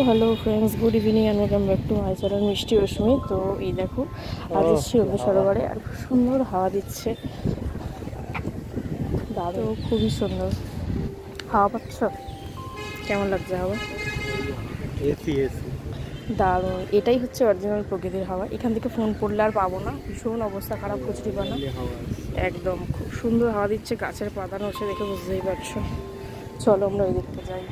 Hello friends, good evening and welcome back to my channel Mishti Rashmi. তো এই দেখো আজ এসেছি রবীন্দ্র সরোবরে আর খুব সুন্দর হাওয়া দিচ্ছে, দারুণ, খুবই সুন্দর হাওয়া পাচ্ছ? কেমন লাগছে হাওয়া? দারুণ, এটাই হচ্ছে অরিজিনাল প্রকৃতির হাওয়া। এখান থেকে ফোন করলে আর পাবো না, ভীষণ অবস্থা খারাপ, কচুরি পানা একদম। খুব সুন্দর হাওয়া দিচ্ছে, গাছের পাতা নড়ছে দেখে বুঝতেই পারছো। চলো আমরা ওই দিকটা যাই।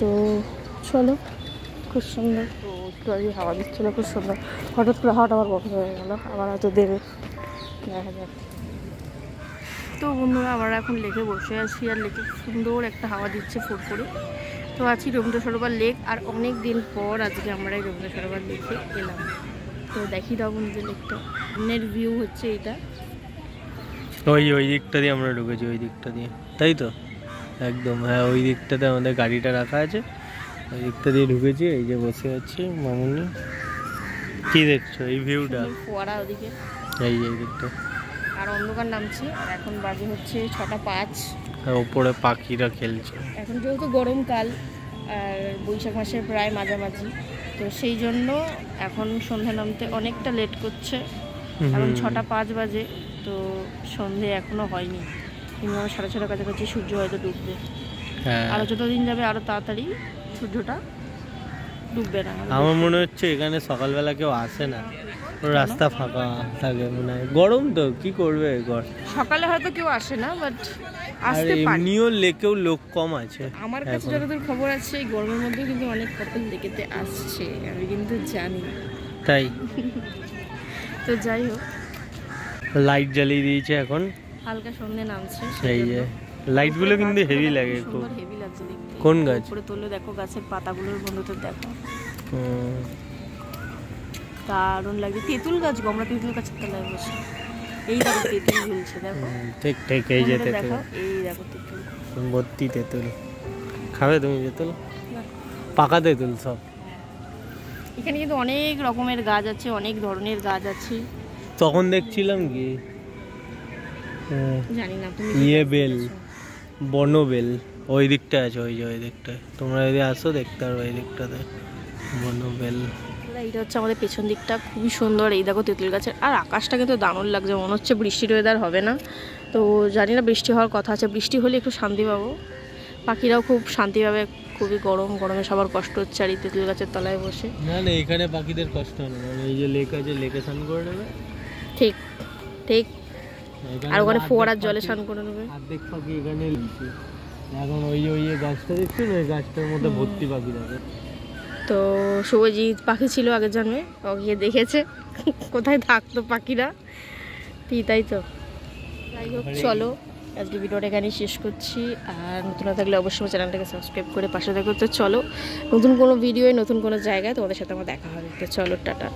তো চলো, খুব সুন্দর। তো একটু আগে হাওয়া দিচ্ছিলো, খুব সুন্দর। হঠাৎ করে হাওয়াটা আবার বন্ধ হয়ে গেল, আবার হয়তো দেবে, দেখা যাক। তো বন্ধুরা, আমরা এখন লেকে বসে আছি আর লেকে সুন্দর একটা হাওয়া দিচ্ছে ফুরফুরে। তো আছি রবীন্দ্র সরোবর লেক, আর অনেক দিন পর আজকে আমরা এই রবীন্দ্র সরোবর লেকে এলাম। তো দেখি দাও বন্ধু লেকটা, সামনের ভিউ হচ্ছে এটা। ওই দিকটা দিয়ে আমরা ঢুকেছি, ওই দিকটা দিয়ে, তাই তো? একদম, হ্যাঁ, ওই দিকটাতে আমাদের গাড়িটা রাখা আছে, ওই দিকটা দিয়ে ঢুকেছি। এই যে বসে আছে মামুনি, কি দেখছো এই ভিউটা? ফোয়ারা ওদিকে, এই দিকটা, আর অন্ধকার নামছে। আর এখন বাজে হচ্ছে 6:05। ওপরে পাখিরা খেলছে। এখন যেহেতু গরমকাল আর বৈশাখ মাসের প্রায় মাঝামাঝি, তো সেই জন্য এখন সন্ধ্যা নামতে অনেকটা লেট করছে। এখন 6:05 বাজে, তো সন্ধে এখনো হয়নি, কিন্তু 6:30 কাছাকাছি সূর্য হয়তো ডুববে। আরো যতদিন যাবে আরো তাড়াতাড়ি সূর্যটা ডুববে না। আমার মনে হচ্ছে এখানে সকালবেলা কেউ আসে না, রাস্তা ফাঁকা থাকে মনে হয়। গরম তো কি করবে, সকালে হয়তো কেউ আসে না, বাট আসতে পারে। এমনিও লেকেও লোক কম আছে। আমার কাছে যতদূর খবর আছে এই গরমের মধ্যে কিন্তু অনেক কাপল লেকেতে আসছে, আমি কিন্তু জানি। তাই তো যাই হোক, লাইট জ্বালিয়ে দিয়েছে, এখন হালকা সন্ধে নামছে। এই যে লাইটগুলো কিন্তু হেভি লাগে, খুব হেভি লাগছে দেখতে। কোন গাছ? উপরে তুলে দেখো গাছের পাতাগুলোর বন্ধুদের দেখো, দারুণ লাগছে। তেঁতুল গাছ, আমরা তেঁতুল গাছের তলায় বসে, এই দেখো তেঁতুল ঝুলছে, দেখো। ঠিক ঠিক, এই যে তেঁতুল, এই দেখো তেঁতুল, ভর্তি তেঁতুল। খাবে তুমি তেঁতুল? পাকা তেঁতুল সব। এখানে কিন্তু অনেক রকমের গাছ আছে, অনেক ধরনের গাছ আছে। তখন দেখছিলাম কি জানি না তুমি, বেল, বনবেল ওই দিকটা আছে, ওই দিকটায়। তোমরা যদি আসো দেখতে পারো, ওই দিকটাতে বনবেল। এইটা হচ্ছে আমাদের পেছন দিকটা, খুবই সুন্দর। এই দেখো তেঁতুল গাছের, আর আকাশটা কিন্তু দারুণ লাগছে, মনে হচ্ছে বৃষ্টির ওয়েদার হবে না। তো জানি না, বৃষ্টি হওয়ার কথা আছে, বৃষ্টি হলে একটু শান্তি পাবো, পাখিরাও খুব শান্তি পাবে। খুবই গরমে সবার কষ্ট হচ্ছে, আর এই তেঁতুল গাছের তলায় বসে। না এখানে পাখিদের কষ্ট নেই, এই যে লেক আছে, লেকে স্নান করে নেবে। ঠিক ঠিক, আর ওখানে ফোয়ারার জলে স্নান করে নেবে। অর্ধেক পাখি এখানে লিখছে এখন, ওই গাছটা দেখছো না, ওই গাছটার মধ্যে ভর্তি পাখি থাকে। তো শুভজিৎ পাখি ছিল আগের জন্মে, ও গিয়ে দেখেছে কোথায় থাকতো পাখিরা, তাই তো। যাই হোক, চলো আজকে ভিডিওটা এখানেই শেষ করছি। আর নতুন থাকলে অবশ্যই চ্যানেলটাকে সাবস্ক্রাইব করে পাশে দেখো। তো চলো, নতুন কোনো ভিডিও, নতুন কোনো জায়গায় তোমাদের সাথে আমার দেখা হবে। তো চলো, টাটা।